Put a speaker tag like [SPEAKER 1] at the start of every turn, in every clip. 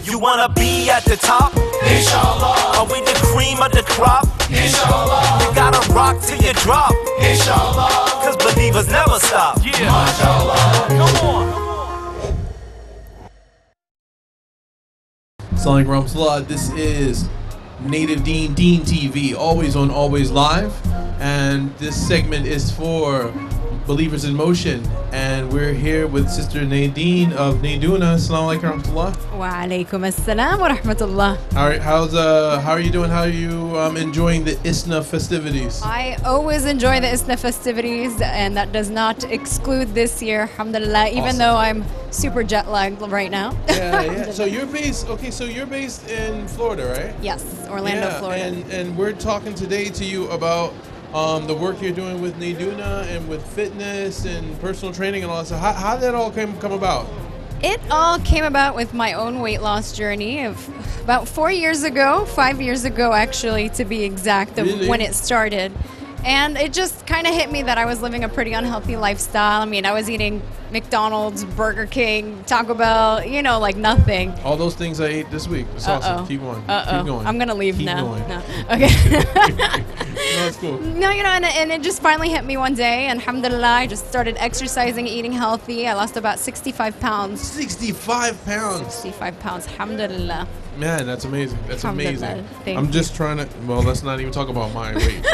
[SPEAKER 1] You wanna be at the top? Inshallah. Are we the cream of the crop? Inshallah. You gotta rock till you drop. Inshallah. Cause believers never stop. Yeah. MashaAllah. Come on.
[SPEAKER 2] Assalamu alaikum warahmatullah. This is Native Dean TV, always on, always live, and this segment is for Believers in Motion, and we're here with Sister Nadine of Nadoona. Assalamu alaikum warahmatullah.
[SPEAKER 3] Wa alaikum assalam wa rahmatullah.
[SPEAKER 2] How are you doing? How are you enjoying the ISNA festivities?
[SPEAKER 3] I always enjoy the ISNA festivities, and that does not exclude this year, alhamdulillah, even
[SPEAKER 2] Awesome.
[SPEAKER 3] though I'm super jet lagged right now.
[SPEAKER 2] Yeah. So you're based in Florida, right?
[SPEAKER 3] Yes, Orlando,
[SPEAKER 2] Yeah,
[SPEAKER 3] Florida.
[SPEAKER 2] and we're talking today to you about the work you're doing with Nadoona and with fitness and personal training and all that. So how did that all come about?
[SPEAKER 3] It all came about with my own weight loss journey of about 5 years ago actually, to be exact, of
[SPEAKER 2] Really?
[SPEAKER 3] when it started. And it just kind of hit me that I was living a pretty unhealthy lifestyle. I mean, I was eating McDonald's, Burger King, Taco Bell, like nothing.
[SPEAKER 2] All those things I ate this week. It's awesome. Keep on. Keep going.
[SPEAKER 3] I'm going to leave
[SPEAKER 2] Keep
[SPEAKER 3] now.
[SPEAKER 2] going.
[SPEAKER 3] No. Okay.
[SPEAKER 2] No, that's cool.
[SPEAKER 3] No, and it just finally hit me one day, and alhamdulillah, I just started exercising, eating healthy. I lost about 65 pounds.
[SPEAKER 2] 65 pounds.
[SPEAKER 3] 65 pounds, alhamdulillah.
[SPEAKER 2] Man, that's amazing. That's
[SPEAKER 3] Alhamdulillah.
[SPEAKER 2] amazing.
[SPEAKER 3] Thank
[SPEAKER 2] I'm
[SPEAKER 3] you.
[SPEAKER 2] just trying to, well, let's not even talk about my weight.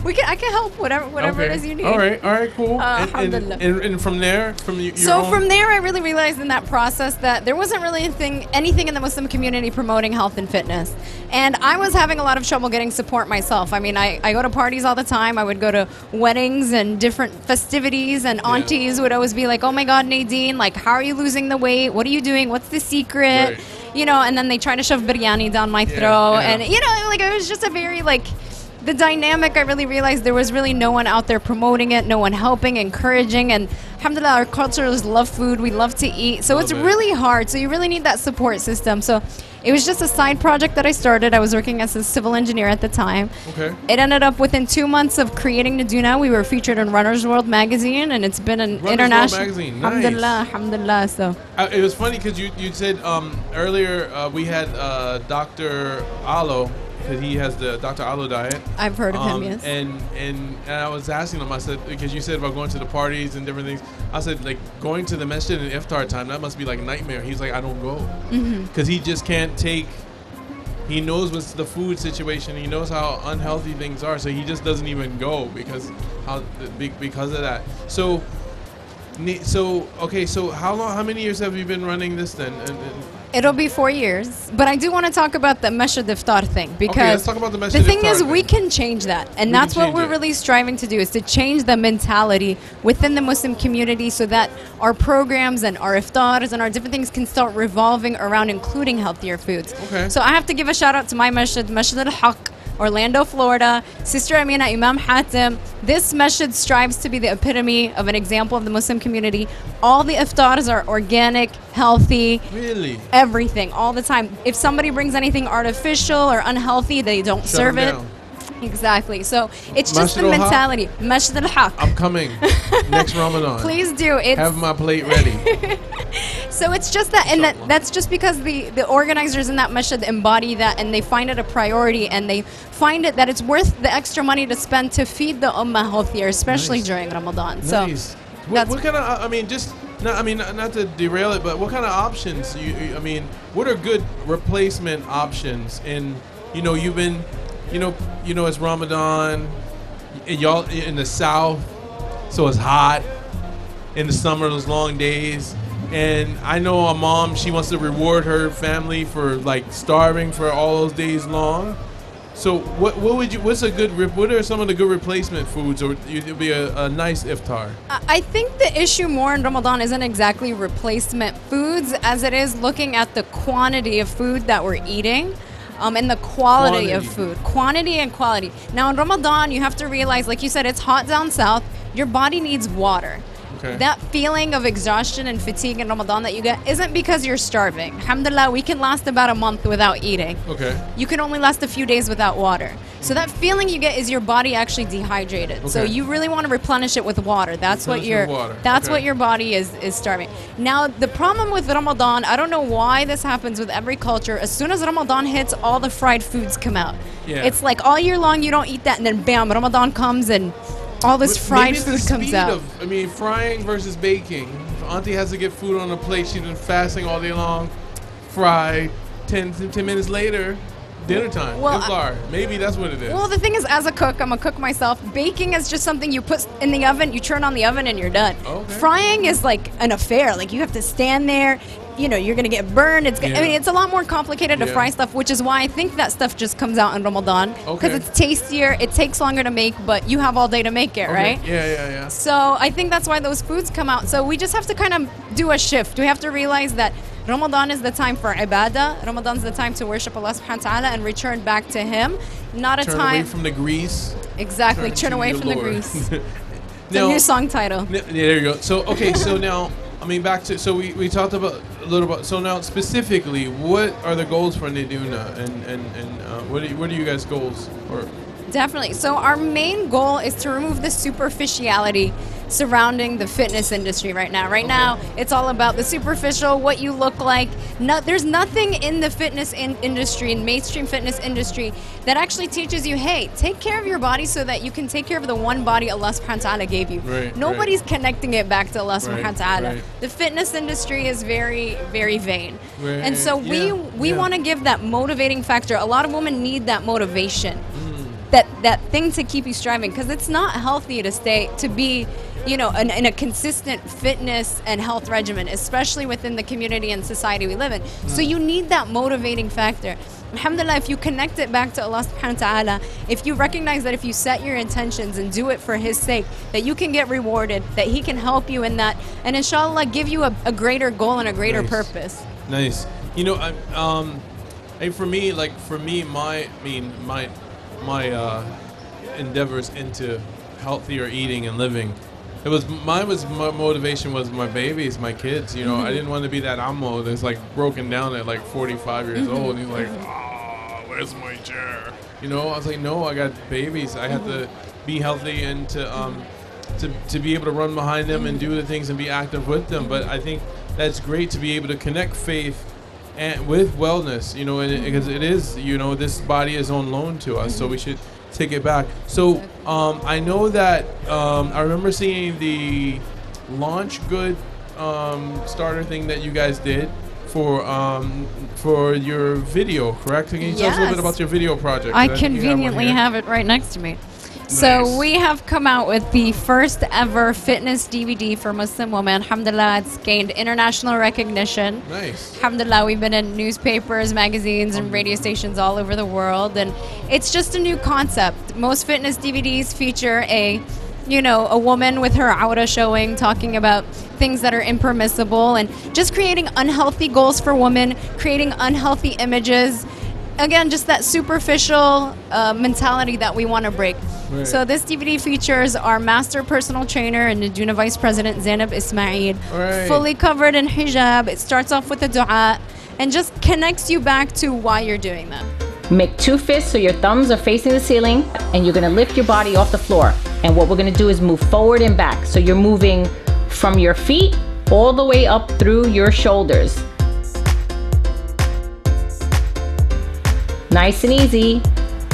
[SPEAKER 3] I can help whatever it is you need.
[SPEAKER 2] All right, cool.
[SPEAKER 3] Alhamdulillah.
[SPEAKER 2] And from there, from your
[SPEAKER 3] So
[SPEAKER 2] own...
[SPEAKER 3] from there, I really realized in that process that there wasn't really anything in the Muslim community promoting health and fitness. And I was having a lot of trouble getting support myself. I mean, I go to parties all the time. I would go to weddings and different festivities, and aunties would always be like, oh my God, Nadine, like, how are you losing the weight? What are you doing? What's the secret?
[SPEAKER 2] Right.
[SPEAKER 3] And then they try to shove biryani down my throat.
[SPEAKER 2] Yeah.
[SPEAKER 3] And, it was just a very, the dynamic, I really realized there was really no one out there promoting it, no one helping, encouraging, and alhamdulillah, our cultures love food, we love to eat, so it's really hard, so you really need that support system. So it was just a side project that I started. I was working as a civil engineer at the time.
[SPEAKER 2] Okay.
[SPEAKER 3] It ended up within 2 months of creating Nadoona, we were featured in Runner's World magazine, and it's been an international
[SPEAKER 2] magazine. Nice.
[SPEAKER 3] Alhamdulillah. So
[SPEAKER 2] It was funny because you said earlier we had Dr. Alo, because he has the Dr. Alo diet.
[SPEAKER 3] I've heard of him, yes.
[SPEAKER 2] And I was asking him, I said, because you said about going to the parties and different things, I said, going to the masjid in iftar time, that must be like a nightmare. He's like, I don't go. Because he just can't take, he knows what's the food situation, he knows how unhealthy things are, so he just doesn't even go because of that. So how many years have you been running this then?
[SPEAKER 3] It'll be 4 years, but I do want to talk about the Masjid Iftar thing, because
[SPEAKER 2] let's talk about the Masjid
[SPEAKER 3] the thing
[SPEAKER 2] Iftar
[SPEAKER 3] is
[SPEAKER 2] thing.
[SPEAKER 3] we can change that, and that's what we're really striving to do, is to change the mentality within the Muslim community so that our programs and our iftars and our different things can start revolving around including healthier foods.
[SPEAKER 2] Okay.
[SPEAKER 3] So I have to give a shout out to my masjid, Masjid al-Haq, Orlando, Florida. Sister Amina Imam Hatim. This masjid strives to be the epitome of an example of the Muslim community. All the iftars are organic, healthy.
[SPEAKER 2] Really?
[SPEAKER 3] Everything, all the time. If somebody brings anything artificial or unhealthy, they don't serve it.
[SPEAKER 2] Down.
[SPEAKER 3] Exactly. So it's just the
[SPEAKER 2] Masjid al-Haq?
[SPEAKER 3] mentality. Masjid al-Haq.
[SPEAKER 2] I'm coming next Ramadan.
[SPEAKER 3] Please do.
[SPEAKER 2] Have my plate ready.
[SPEAKER 3] So it's just that, and that's just because the organizers in that masjid embody that, and they find it a priority, and they find it that it's worth the extra money to spend to feed the ummah healthier, especially during Ramadan.
[SPEAKER 2] Nice.
[SPEAKER 3] So
[SPEAKER 2] What kind of, not to derail it, but what kind of options, what are good replacement options? And, you've been, it's Ramadan, and y'all in the South, so it's hot. In the summer, those long days. And I know a mom, she wants to reward her family for starving for all those days long. So what are some of the good replacement foods, or it'd be a nice iftar?
[SPEAKER 3] I think the issue more in Ramadan isn't exactly replacement foods as it is looking at the quantity of food that we're eating. And the quality of food. Quantity and quality. Now in Ramadan, you have to realize, like you said, it's hot down south. Your body needs water.
[SPEAKER 2] Okay.
[SPEAKER 3] That feeling of exhaustion and fatigue in Ramadan that you get isn't because you're starving. Alhamdulillah, we can last about a month without eating.
[SPEAKER 2] Okay.
[SPEAKER 3] You can only last a few days without water. So that feeling you get is your body actually dehydrated.
[SPEAKER 2] Okay.
[SPEAKER 3] So you really want to replenish it with water. That's what your body is starving. Now the problem with Ramadan, I don't know why this happens with every culture. As soon as Ramadan hits, all the fried foods come out.
[SPEAKER 2] Yeah.
[SPEAKER 3] It's like all year long you don't eat that, and then bam, Ramadan comes and all this fried food comes out.
[SPEAKER 2] Frying versus baking. If Auntie has to get food on a plate, she's been fasting all day long. Fry, 10 minutes later, dinner time. Iftar. Maybe that's what it is.
[SPEAKER 3] Well, the thing is, as a cook, I'm a cook myself. Baking is just something you put in the oven, you turn on the oven, and you're done.
[SPEAKER 2] Okay.
[SPEAKER 3] Frying is like an affair. Like you have to stand there. You know, you're gonna get burned. I mean, it's a lot more complicated to fry stuff, which is why I think that stuff just comes out in Ramadan because it's tastier. It takes longer to make, but you have all day to make it, right?
[SPEAKER 2] Yeah.
[SPEAKER 3] So I think that's why those foods come out. So we just have to kind of do a shift. We have to realize that Ramadan is the time for ibadah. Ramadan is the time to worship Allah subhanahu wa ta'ala and return back to Him. Not a
[SPEAKER 2] time.
[SPEAKER 3] Turn
[SPEAKER 2] away from the grease.
[SPEAKER 3] Exactly. Turn away from the grease. It's
[SPEAKER 2] now,
[SPEAKER 3] a new song title.
[SPEAKER 2] Yeah, there you go. So, okay, so now, back to, so we talked about a little bit, so now specifically, what are the goals for Nadoona and what are you guys' goals?
[SPEAKER 3] Definitely. So our main goal is to remove the superficiality surrounding the fitness industry right now. Right now, it's all about the superficial, what you look like. There's nothing in the fitness industry, in mainstream fitness industry, that actually teaches you, hey, take care of your body so that you can take care of the one body Allah subhanahu wa ta'ala gave you. Nobody's connecting it back to Allah subhanahu wa ta'ala. The fitness industry is very, very vain. And so we want to give that motivating factor. A lot of women need that motivation. That thing to keep you striving, because it's not healthy to be in a consistent fitness and health regimen, especially within the community and society we live in. So you need that motivating factor. Alhamdulillah, if you connect it back to Allah subhanahu wa ta'ala, if you recognize that if you set your intentions and do it for His sake, that you can get rewarded, that He can help you in that, and inshallah give you a greater goal and a greater purpose.
[SPEAKER 2] Nice. For me, my endeavors into healthier eating and living, my motivation was my babies, my kids. I didn't want to be that ammo that's like broken down at like 45 years old, and he's like, where's my chair? I was like, no, I got babies. I have to be healthy and to be able to run behind them and do the things and be active with them. But I think that's great to be able to connect faith and with wellness, because it is, this body is on loan to us, so we should take it back. So I know that I remember seeing the Launch Good starter thing that you guys did for your video, correct? Can you tell us a little bit about your video project?
[SPEAKER 3] I conveniently have it right next to me. So we have come out with the first ever fitness DVD for Muslim women. Alhamdulillah, it's gained international recognition.
[SPEAKER 2] Nice.
[SPEAKER 3] Alhamdulillah, we've been in newspapers, magazines, and radio stations all over the world. And it's just a new concept. Most fitness DVDs feature a woman with her aura showing, talking about things that are impermissible, and just creating unhealthy goals for women, creating unhealthy images. Again, just that superficial mentality that we want to break. So this DVD features our master personal trainer and Nadoona Vice President Zainab Ismail, fully covered in hijab. It starts off with a dua and just connects you back to why you're doing that.
[SPEAKER 4] Make 2 fists so your thumbs are facing the ceiling, and you're going to lift your body off the floor. And what we're going to do is move forward and back. So you're moving from your feet all the way up through your shoulders. Nice and easy.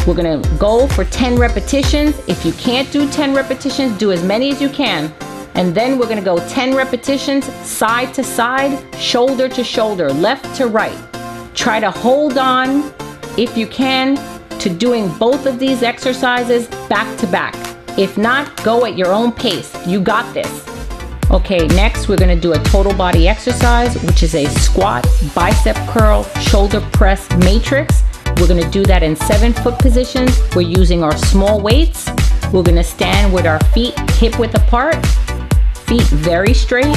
[SPEAKER 4] We're gonna go for 10 repetitions. If you can't do 10 repetitions, do as many as you can. And then we're gonna go 10 repetitions, side to side, shoulder to shoulder, left to right. Try to hold on, if you can, to doing both of these exercises back to back. If not, go at your own pace. You got this. Okay, next we're gonna do a total body exercise, which is a squat, bicep curl, shoulder press matrix. We're going to do that in 7-foot positions. We're using our small weights. We're going to stand with our feet hip width apart, feet very straight,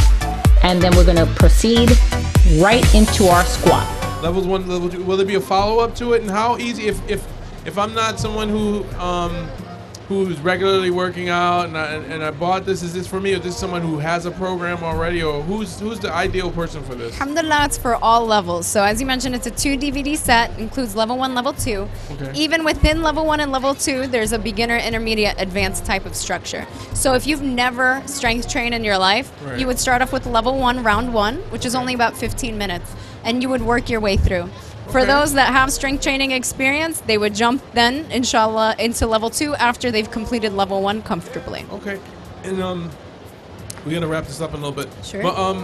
[SPEAKER 4] and then we're going to proceed right into our squat.
[SPEAKER 2] Levels 1, level 2. Will there be a follow-up to it? And how easy, if I'm not someone who who's regularly working out and I bought this, is this for me, or this is someone who has a program already, or who's the ideal person for this?
[SPEAKER 3] Alhamdulillah, it's for all levels. So as you mentioned, it's a 2 DVD set, includes level 1, level 2.
[SPEAKER 2] Okay.
[SPEAKER 3] Even within level 1 and level 2, there's a beginner, intermediate, advanced type of structure. So if you've never strength trained in your life,
[SPEAKER 2] Right.
[SPEAKER 3] you would start off with level 1, round 1, which is only about 15 minutes, and you would work your way through. For
[SPEAKER 2] Okay.
[SPEAKER 3] those that have strength training experience, they would jump then, inshallah, into level 2 after they've completed level 1 comfortably.
[SPEAKER 2] Okay. And we're gonna wrap this up in a little bit.
[SPEAKER 3] Sure.
[SPEAKER 2] But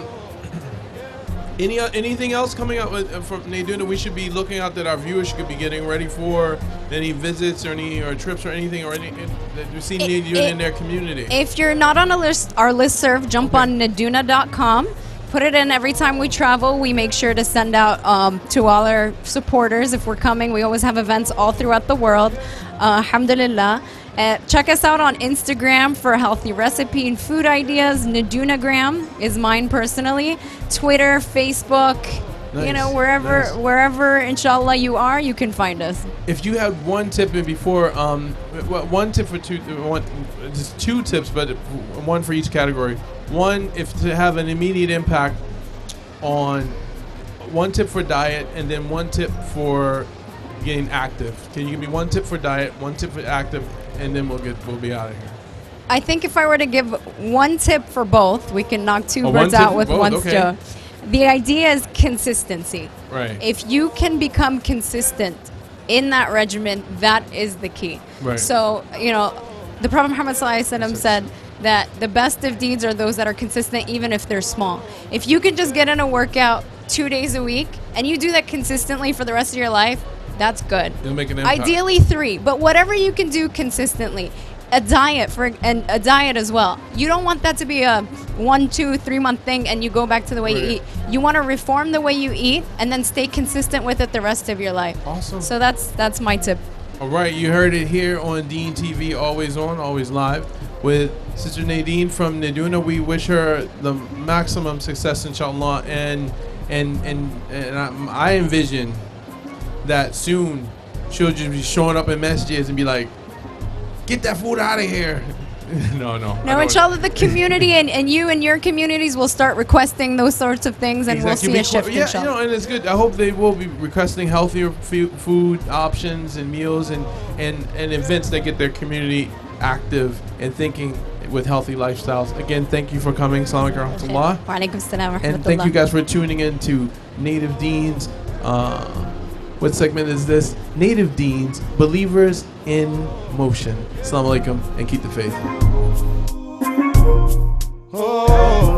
[SPEAKER 2] anything else coming up from Nadoona we should be looking out that our viewers should be getting ready for? Any visits or any trips or anything or any that you see Nadoona in their community?
[SPEAKER 3] If you're not on our listserv, jump on Nadoona.com. Put it in every time we travel. We make sure to send out to all our supporters if we're coming. We always have events all throughout the world. Alhamdulillah. Check us out on Instagram for healthy recipe and food ideas. Nadoonagram is mine personally. Twitter, Facebook, you know, wherever inshallah you are, you can find us.
[SPEAKER 2] If you had one tip and before, one tip for just 2 tips, but one for each category. One, if to have an immediate impact on, one tip for diet, and then one tip for getting active. Can you give me one tip for diet, one tip for active, and then we'll be out of here.
[SPEAKER 3] I think if I were to give one tip for both, we can knock 2
[SPEAKER 2] one
[SPEAKER 3] birds
[SPEAKER 2] tip
[SPEAKER 3] out
[SPEAKER 2] for
[SPEAKER 3] with
[SPEAKER 2] both,
[SPEAKER 3] one
[SPEAKER 2] okay.
[SPEAKER 3] stone. The idea is consistency.
[SPEAKER 2] Right.
[SPEAKER 3] If you can become consistent in that regimen, that is the key.
[SPEAKER 2] Right.
[SPEAKER 3] So, you know, the Prophet Muhammad ﷺ said that the best of deeds are those that are consistent even if they're small. If you can just get in a workout 2 days a week and you do that consistently for the rest of your life, that's good.
[SPEAKER 2] It'll make an impact.
[SPEAKER 3] Ideally 3, but whatever you can do consistently. A diet a diet as well. You don't want that to be a 1, 2, 3 month thing and you go back to the way you eat. You want to reform the way you eat and then stay consistent with it the rest of your life.
[SPEAKER 2] Awesome.
[SPEAKER 3] So that's my tip.
[SPEAKER 2] All right, you heard it here on Dean TV, always on, always live, with Sister Nadine from Nadoona. We wish her the maximum success, inshallah, and I envision that soon she'll just be showing up in messages and be like, "Get that food out of here." No.
[SPEAKER 3] No, inshallah, the community and you and your communities will start requesting those sorts of things, and
[SPEAKER 2] Exactly.
[SPEAKER 3] we'll see a shift.
[SPEAKER 2] Yeah,
[SPEAKER 3] inshallah.
[SPEAKER 2] you know, and it's good. I hope they will be requesting healthier food options and meals and events that get their community active and thinking with healthy lifestyles. Again, thank you for coming. Assalamu alaikum wa rahmatullah.
[SPEAKER 3] Wa alaikum assalam wa
[SPEAKER 2] And thank you
[SPEAKER 3] rahmatullah.
[SPEAKER 2] guys for tuning in to Native Deans. What segment is this? Native Deans, Believers in Motion. Assalamu alaikum and keep the faith.
[SPEAKER 1] Oh.